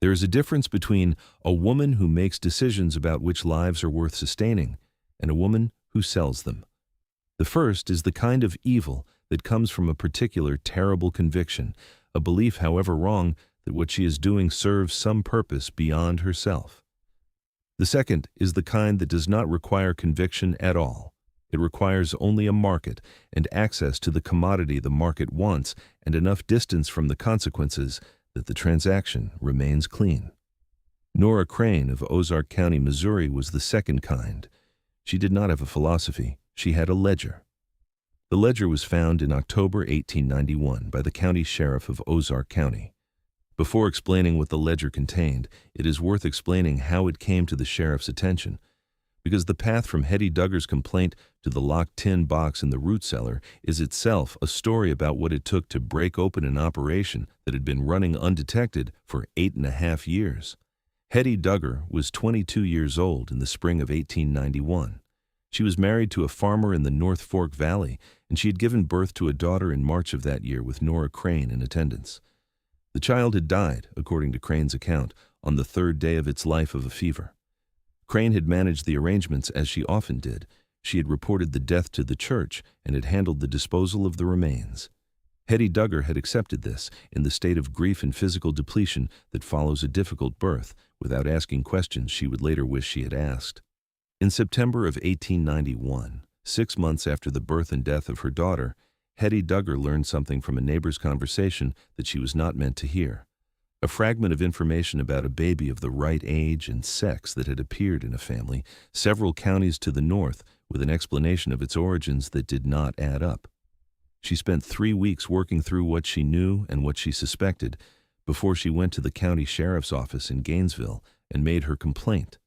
There is a difference between a woman who makes decisions about which lives are worth sustaining and a woman who sells them. The first is the kind of evil that comes from a particular terrible conviction, a belief, however wrong, that what she is doing serves some purpose beyond herself. The second is the kind that does not require conviction at all. It requires only a market and access to the commodity the market wants and enough distance from the consequences that the transaction remains clean. Nora Crane of Ozark County, Missouri was the second kind. She did not have a philosophy. She had a ledger. The ledger was found in October 1891 by the county sheriff of Ozark County. Before explaining what the ledger contained, it is worth explaining how it came to the sheriff's attention, because the path from Hetty Duggar's complaint to the locked tin box in the root cellar is itself a story about what it took to break open an operation that had been running undetected for 8.5 years. Hetty Duggar was 22 years old in the spring of 1891. She was married to a farmer in the North Fork Valley, and she had given birth to a daughter in March of that year with Nora Crane in attendance. The child had died, according to Crane's account, on the third day of its life of a fever. Crane had managed the arrangements as she often did. She had reported the death to the church and had handled the disposal of the remains. Hetty Duggar had accepted this, in the state of grief and physical depletion that follows a difficult birth, without asking questions she would later wish she had asked. In September of 1891, 6 months after the birth and death of her daughter, Hetty Duggar learned something from a neighbor's conversation that she was not meant to hear. A fragment of information about a baby of the right age and sex that had appeared in a family several counties to the north, with an explanation of its origins that did not add up. She spent 3 weeks working through what she knew and what she suspected before she went to the county sheriff's office in Gainesville and made her complaint.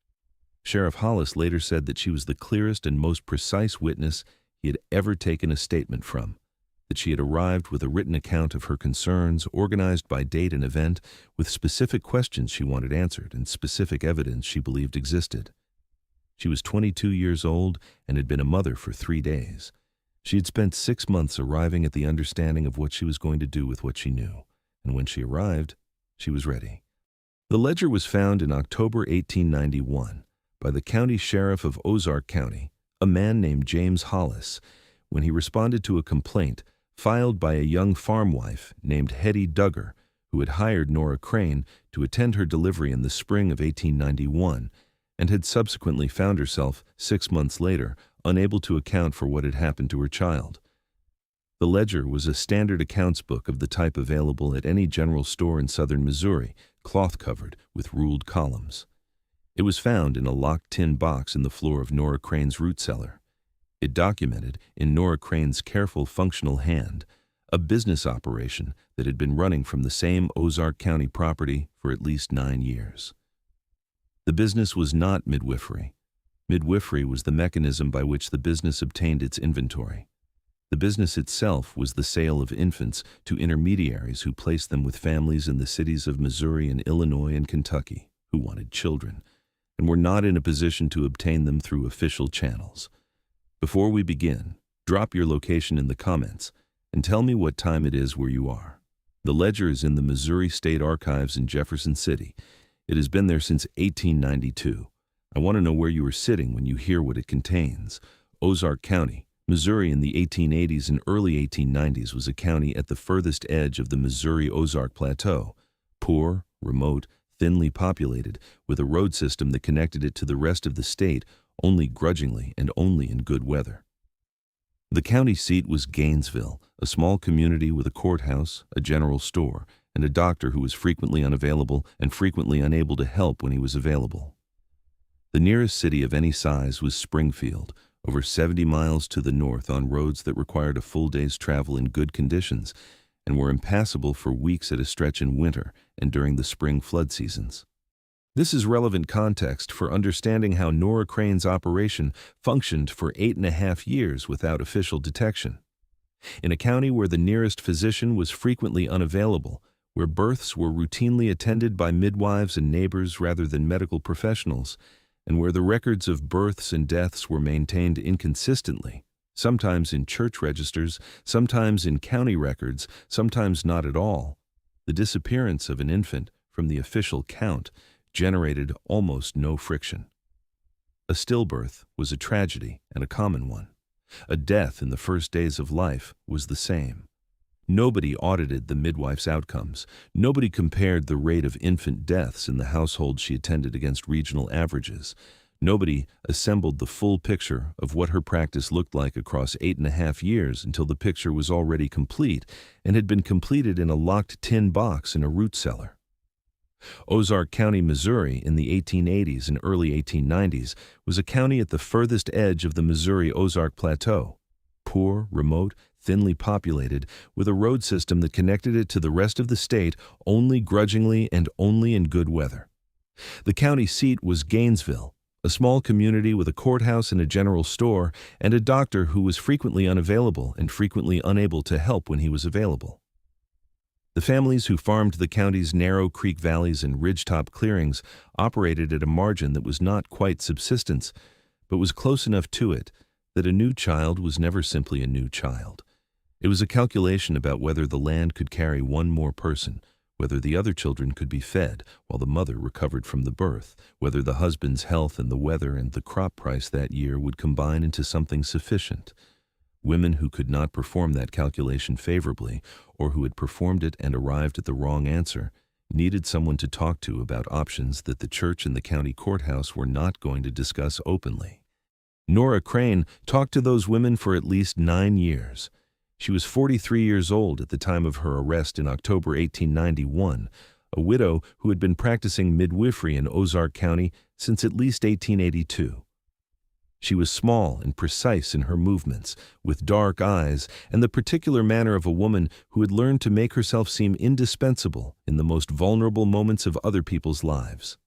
Sheriff Hollis later said that she was the clearest and most precise witness he had ever taken a statement from, that she had arrived with a written account of her concerns, organized by date and event, with specific questions she wanted answered and specific evidence she believed existed. She was 22 years old and had been a mother for 3 days. She had spent 6 months arriving at the understanding of what she was going to do with what she knew, and when she arrived, she was ready. The ledger was found in October 1891 by the county sheriff of Ozark County, a man named James Hollis, when he responded to a complaint filed by a young farm wife named Hetty Duggar, who had hired Nora Crane to attend her delivery in the spring of 1891 and had subsequently found herself, 6 months later, unable to account for what had happened to her child. The ledger was a standard accounts book of the type available at any general store in southern Missouri, cloth-covered with ruled columns. It was found in a locked tin box in the floor of Nora Crane's root cellar. It documented, in Nora Crane's careful, functional hand, a business operation that had been running from the same Ozark County property for at least 9 years. The business was not midwifery. Midwifery was the mechanism by which the business obtained its inventory. The business itself was the sale of infants to intermediaries who placed them with families in the cities of Missouri and Illinois and Kentucky who wanted children and were not in a position to obtain them through official channels. Before we begin, drop your location in the comments and tell me what time it is where you are. The ledger is in the Missouri State Archives in Jefferson City. It has been there since 1892. I want to know where you are sitting when you hear what it contains. Ozark County, Missouri in the 1880s and early 1890s was a county at the furthest edge of the Missouri Ozark Plateau, poor, remote, thinly populated, with a road system that connected it to the rest of the state only grudgingly and only in good weather. The county seat was Gainesville, a small community with a courthouse, a general store, and a doctor who was frequently unavailable and frequently unable to help when he was available. The nearest city of any size was Springfield, over 70 miles to the north on roads that required a full day's travel in good conditions and were impassable for weeks at a stretch in winter and during the spring flood seasons. This is relevant context for understanding how Nora Crane's operation functioned for 8.5 years without official detection. In a county where the nearest physician was frequently unavailable, where births were routinely attended by midwives and neighbors rather than medical professionals, and where the records of births and deaths were maintained inconsistently, sometimes in church registers, sometimes in county records, sometimes not at all, the disappearance of an infant from the official count generated almost no friction. A stillbirth was a tragedy and a common one. A death in the first days of life was the same. Nobody audited the midwife's outcomes. Nobody compared the rate of infant deaths in the household she attended against regional averages. Nobody assembled the full picture of what her practice looked like across 8.5 years until the picture was already complete and had been completed in a locked tin box in a root cellar. Ozark County, Missouri, in the 1880s and early 1890s, was a county at the furthest edge of the Missouri Ozark Plateau. Poor, remote, thinly populated, with a road system that connected it to the rest of the state only grudgingly and only in good weather. The county seat was Gainesville, a small community with a courthouse and a general store, and a doctor who was frequently unavailable and frequently unable to help when he was available. The families who farmed the county's narrow creek valleys and ridgetop clearings operated at a margin that was not quite subsistence, but was close enough to it that a new child was never simply a new child. It was a calculation about whether the land could carry one more person, whether the other children could be fed while the mother recovered from the birth, whether the husband's health and the weather and the crop price that year would combine into something sufficient. Women who could not perform that calculation favorably, or who had performed it and arrived at the wrong answer, needed someone to talk to about options that the church and the county courthouse were not going to discuss openly. Nora Crane talked to those women for at least 9 years. She was 43 years old at the time of her arrest in October 1891, a widow who had been practicing midwifery in Ozark County since at least 1882. She was small and precise in her movements, with dark eyes and the particular manner of a woman who had learned to make herself seem indispensable in the most vulnerable moments of other people's lives.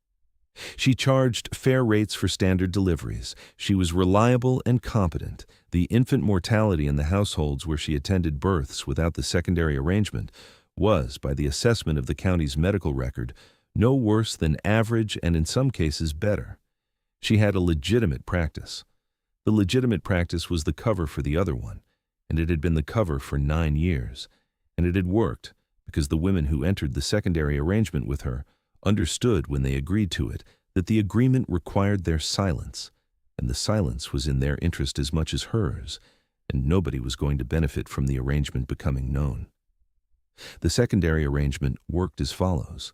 She charged fair rates for standard deliveries. She was reliable and competent. The infant mortality in the households where she attended births without the secondary arrangement was, by the assessment of the county's medical record, no worse than average and in some cases better. She had a legitimate practice. The legitimate practice was the cover for the other one, and it had been the cover for 9 years, and it had worked because the women who entered the secondary arrangement with her understood when they agreed to it that the agreement required their silence, and the silence was in their interest as much as hers, and nobody was going to benefit from the arrangement becoming known. The secondary arrangement worked as follows.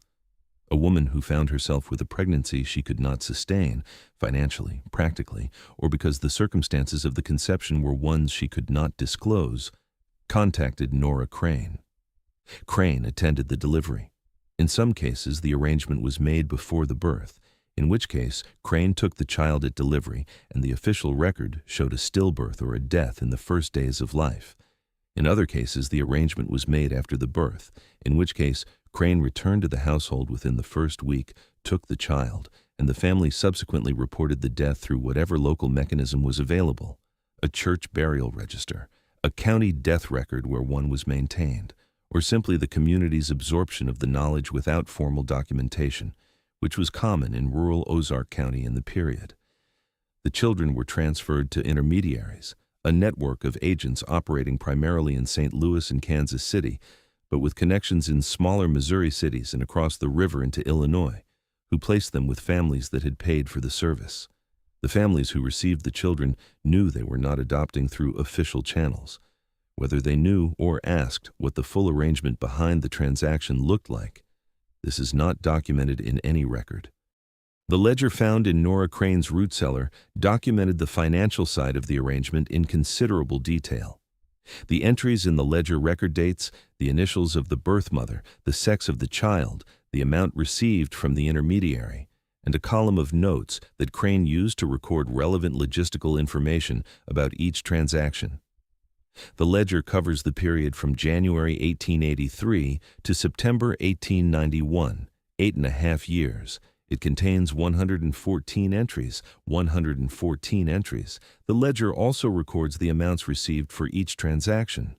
A woman who found herself with a pregnancy she could not sustain, financially, practically, or because the circumstances of the conception were ones she could not disclose, contacted Nora Crane. Crane attended the delivery. In some cases, the arrangement was made before the birth, in which case Crane took the child at delivery and the official record showed a stillbirth or a death in the first days of life. In other cases, the arrangement was made after the birth, in which case Crane returned to the household within the first week, took the child, and the family subsequently reported the death through whatever local mechanism was available: a church burial register, a county death record where one was maintained, or simply the community's absorption of the knowledge without formal documentation, which was common in rural Ozark County in the period. The children were transferred to intermediaries, a network of agents operating primarily in St. Louis and Kansas City, but with connections in smaller Missouri cities and across the river into Illinois, who placed them with families that had paid for the service. The families who received the children knew they were not adopting through official channels. Whether they knew or asked what the full arrangement behind the transaction looked like, this is not documented in any record. The ledger found in Nora Crane's root cellar documented the financial side of the arrangement in considerable detail. The entries in the ledger record dates, the initials of the birth mother, the sex of the child, the amount received from the intermediary, and a column of notes that Crane used to record relevant logistical information about each transaction. The ledger covers the period from January 1883 to September 1891, 8.5 years. It contains 114 entries. The ledger also records the amounts received for each transaction.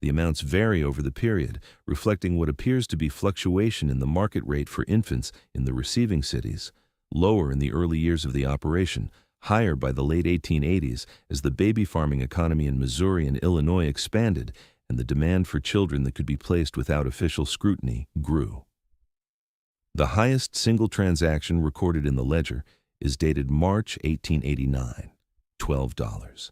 The amounts vary over the period, reflecting what appears to be fluctuation in the market rate for infants in the receiving cities, lower in the early years of the operation, higher by the late 1880s as the baby farming economy in Missouri and Illinois expanded and the demand for children that could be placed without official scrutiny grew. The highest single transaction recorded in the ledger is dated March 1889, $12.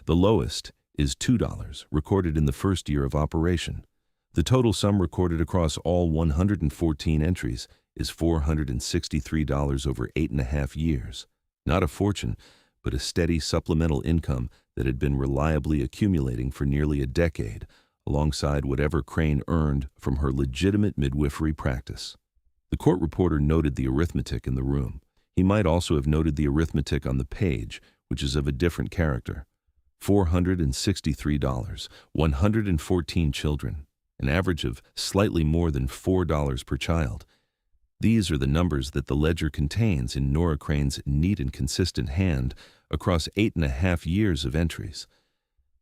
The lowest is $2, recorded in the first year of operation. The total sum recorded across all 114 entries is $463 over 8.5 years. Not a fortune, but a steady supplemental income that had been reliably accumulating for nearly a decade, alongside whatever Crane earned from her legitimate midwifery practice. The court reporter noted the arithmetic in the room. He might also have noted the arithmetic on the page, which is of a different character. $463, 114 children, an average of slightly more than $4 per child. These are the numbers that the ledger contains in Nora Crane's neat and consistent hand across 8.5 years of entries.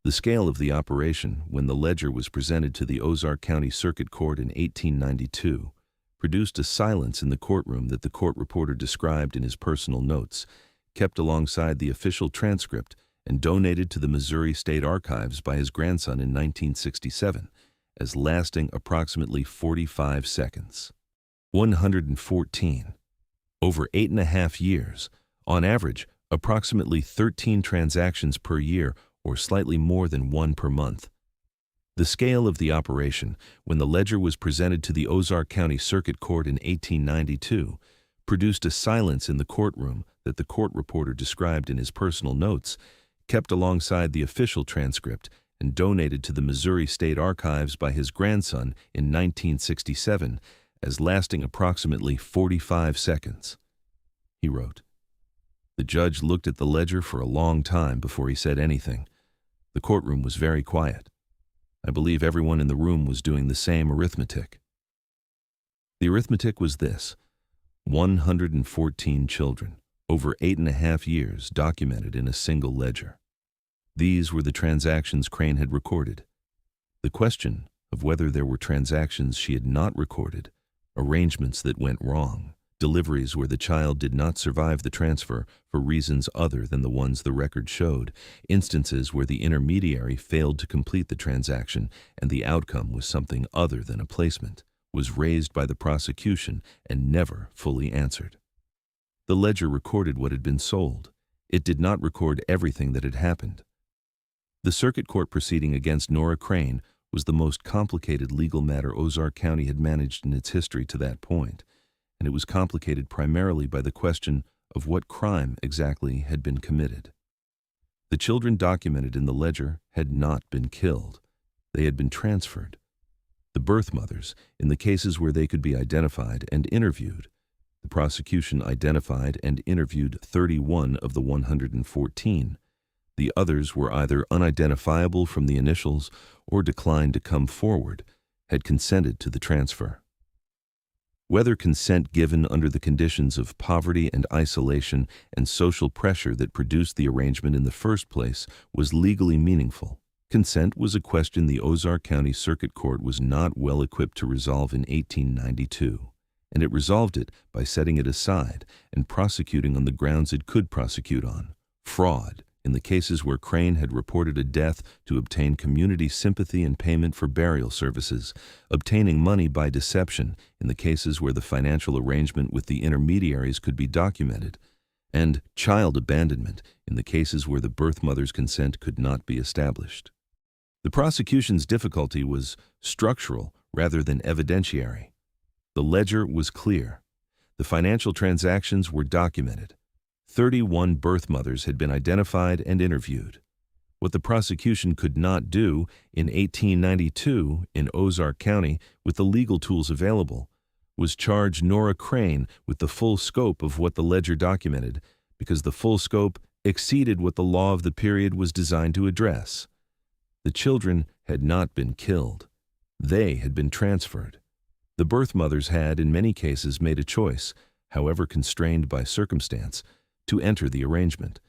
The scale of the operation, when the ledger was presented to the Ozark County Circuit Court in 1892, produced a silence in the courtroom that the court reporter described in his personal notes, kept alongside the official transcript, and donated to the Missouri State Archives by his grandson in 1967, as lasting approximately 45 seconds. 114. Over 8.5 years, on average, approximately 13 transactions per year, or slightly more than one per month. The scale of the operation, when the ledger was presented to the Ozark County Circuit Court in 1892, produced a silence in the courtroom that the court reporter described in his personal notes, kept alongside the official transcript, and donated to the Missouri State Archives by his grandson in 1967, as lasting approximately 45 seconds. He wrote. The judge looked at the ledger for a long time before he said anything. The courtroom was very quiet. I believe everyone in the room was doing the same arithmetic. The arithmetic was this: 114 children, over 8.5 years, documented in a single ledger. These were the transactions Crane had recorded. The question of whether there were transactions she had not recorded, arrangements that went wrong, deliveries where the child did not survive the transfer for reasons other than the ones the record showed, instances where the intermediary failed to complete the transaction and the outcome was something other than a placement, was raised by the prosecution and never fully answered. The ledger recorded what had been sold. It did not record everything that had happened. The circuit court proceeding against Nora Crane was the most complicated legal matter Ozark County had managed in its history to that point, and it was complicated primarily by the question of what crime exactly had been committed. The children documented in the ledger had not been killed. They had been transferred. The birth mothers, in the cases where they could be identified and interviewed. The prosecution identified and interviewed 31 of the 114. The others were either unidentifiable from the initials or declined to come forward, had consented to the transfer. Whether consent given under the conditions of poverty and isolation and social pressure that produced the arrangement in the first place was legally meaningful. Consent was a question the Ozark County Circuit Court was not well equipped to resolve in 1892, and it resolved it by setting it aside and prosecuting on the grounds it could prosecute on: fraud, in the cases where Crane had reported a death to obtain community sympathy and payment for burial services, obtaining money by deception in the cases where the financial arrangement with the intermediaries could be documented, and child abandonment in the cases where the birth mother's consent could not be established. The prosecution's difficulty was structural rather than evidentiary. The ledger was clear. The financial transactions were documented. 31 birth mothers had been identified and interviewed. What the prosecution could not do in 1892 in Ozark County with the legal tools available was charge Nora Crane with the full scope of what the ledger documented, because the full scope exceeded what the law of the period was designed to address. The children had not been killed. They had been transferred. The birth mothers had, in many cases, made a choice, however constrained by circumstance, to enter the arrangement.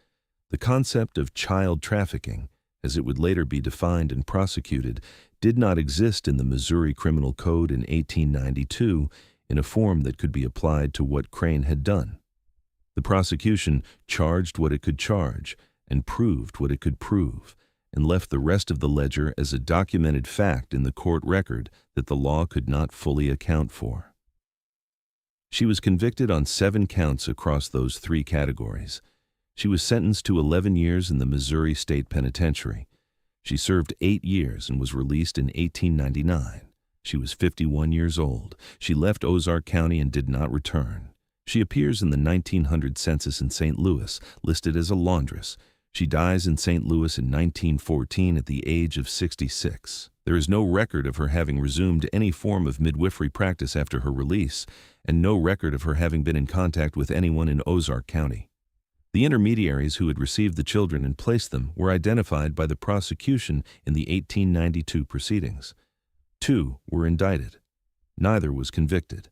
The concept of child trafficking, as it would later be defined and prosecuted, did not exist in the Missouri Criminal Code in 1892 in a form that could be applied to what Crane had done. The prosecution charged what it could charge and proved what it could prove, and left the rest of the ledger as a documented fact in the court record that the law could not fully account for. She was convicted on 7 counts across those 3 categories. She was sentenced to 11 years in the Missouri State Penitentiary. She served 8 years and was released in 1899. She was 51 years old. She left Ozark County and did not return. She appears in the 1900 census in St. Louis, listed as a laundress. She dies in St. Louis in 1914 at the age of 66. There is no record of her having resumed any form of midwifery practice after her release, and no record of her having been in contact with anyone in Ozark County. The intermediaries who had received the children and placed them were identified by the prosecution in the 1892 proceedings. 2 were indicted. Neither was convicted.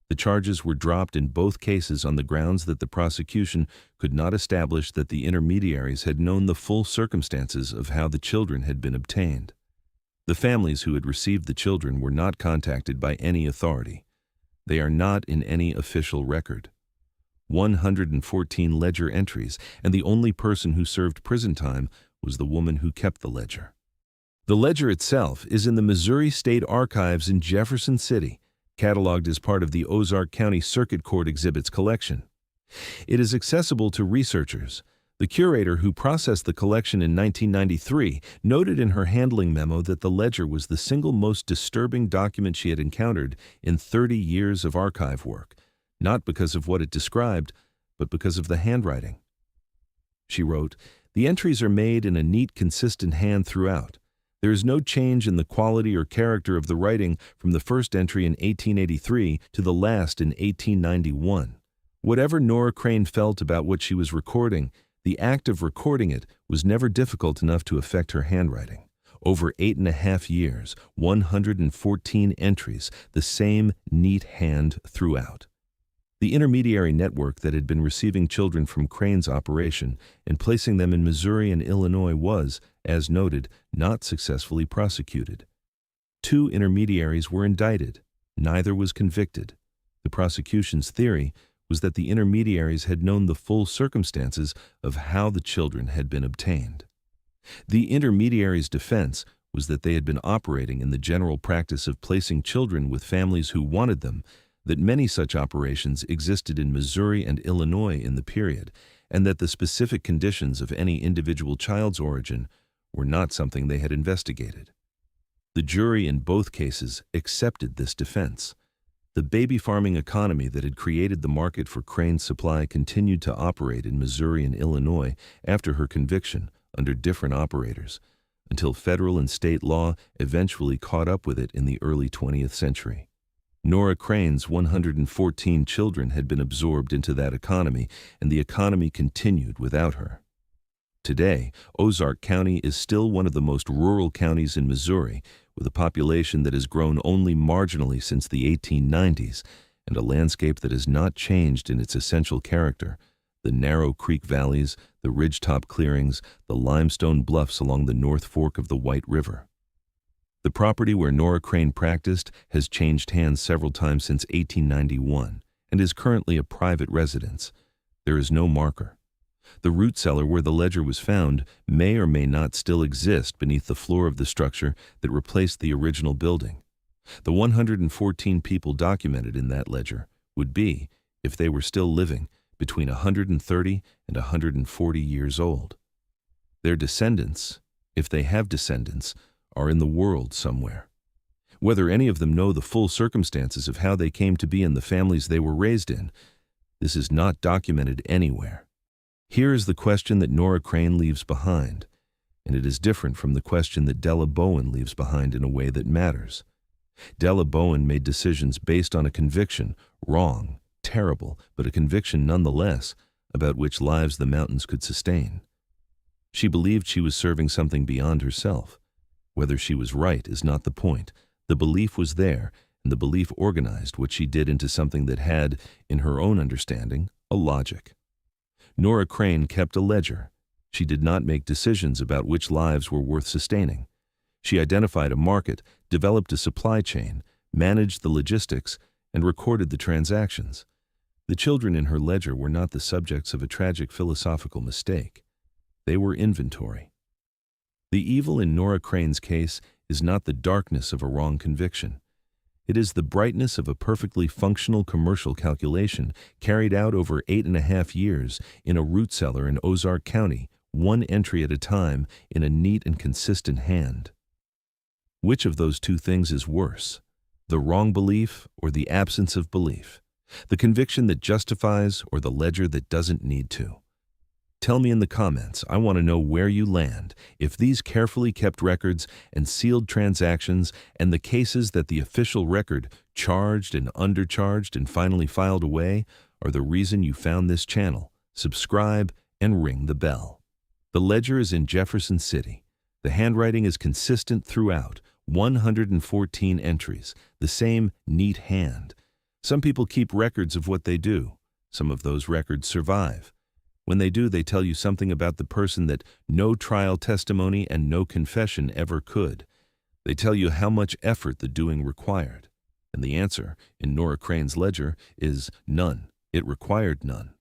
The charges were dropped in both cases on the grounds that the prosecution could not establish that the intermediaries had known the full circumstances of how the children had been obtained. The families who had received the children were not contacted by any authority. They are not in any official record. 114 ledger entries, and the only person who served prison time was the woman who kept the ledger. The ledger itself is in the Missouri State Archives in Jefferson City, cataloged as part of the Ozark County Circuit Court Exhibits collection. It is accessible to researchers. The curator who processed the collection in 1993 noted in her handling memo that the ledger was the single most disturbing document she had encountered in 30 years of archive work, not because of what it described, but because of the handwriting. She wrote, "The entries are made in a neat, consistent hand throughout. There is no change in the quality or character of the writing from the first entry in 1883 to the last in 1891. Whatever Nora Crane felt about what she was recording, the act of recording it was never difficult enough to affect her handwriting. Over 8.5 years, 114 entries, the same neat hand throughout." The intermediary network that had been receiving children from Crane's operation and placing them in Missouri and Illinois was, as noted, not successfully prosecuted. 2 intermediaries were indicted. Neither was convicted. The prosecution's theory was that the intermediaries had known the full circumstances of how the children had been obtained. The intermediaries' defense was that they had been operating in the general practice of placing children with families who wanted them, that many such operations existed in Missouri and Illinois in the period, and that the specific conditions of any individual child's origin were not something they had investigated. The jury in both cases accepted this defense. The baby farming economy that had created the market for Crane's supply continued to operate in Missouri and Illinois after her conviction under different operators, until federal and state law eventually caught up with it in the early 20th century. Nora Crane's 114 children had been absorbed into that economy, and the economy continued without her. Today, Ozark County is still one of the most rural counties in Missouri, with a population that has grown only marginally since the 1890s, and a landscape that has not changed in its essential character: the narrow creek valleys, the ridgetop clearings, the limestone bluffs along the North Fork of the White River. The property where Nora Crane practiced has changed hands several times since 1891 and is currently a private residence. There is no marker. The root cellar where the ledger was found may or may not still exist beneath the floor of the structure that replaced the original building. The 114 people documented in that ledger would be, if they were still living, between 130 and 140 years old. Their descendants, if they have descendants, are in the world somewhere. Whether any of them know the full circumstances of how they came to be in the families they were raised in, this is not documented anywhere. Here is the question that Nora Crane leaves behind, and it is different from the question that Della Bowen leaves behind in a way that matters. Della Bowen made decisions based on a conviction, wrong, terrible, but a conviction nonetheless, about which lives the mountains could sustain. She believed she was serving something beyond herself. Whether she was right is not the point. The belief was there, and the belief organized what she did into something that had, in her own understanding, a logic. Nora Crane kept a ledger. She did not make decisions about which lives were worth sustaining. She identified a market, developed a supply chain, managed the logistics, and recorded the transactions. The children in her ledger were not the subjects of a tragic philosophical mistake. They were inventory. The evil in Nora Crane's case is not the darkness of a wrong conviction. It is the brightness of a perfectly functional commercial calculation carried out over 8.5 years in a root cellar in Ozark County, one entry at a time in a neat and consistent hand. Which of those two things is worse? The wrong belief or the absence of belief? The conviction that justifies or the ledger that doesn't need to? Tell me in the comments. I want to know where you land. If these carefully kept records and sealed transactions and the cases that the official record charged and undercharged and finally filed away are the reason you found this channel, subscribe and ring the bell. The ledger is in Jefferson City. The handwriting is consistent throughout, 114 entries, the same neat hand. Some people keep records of what they do. Some of those records survive. When they do, they tell you something about the person that no trial testimony and no confession ever could. They tell you how much effort the doing required. And the answer, in Nora Crane's ledger, is none. It required none.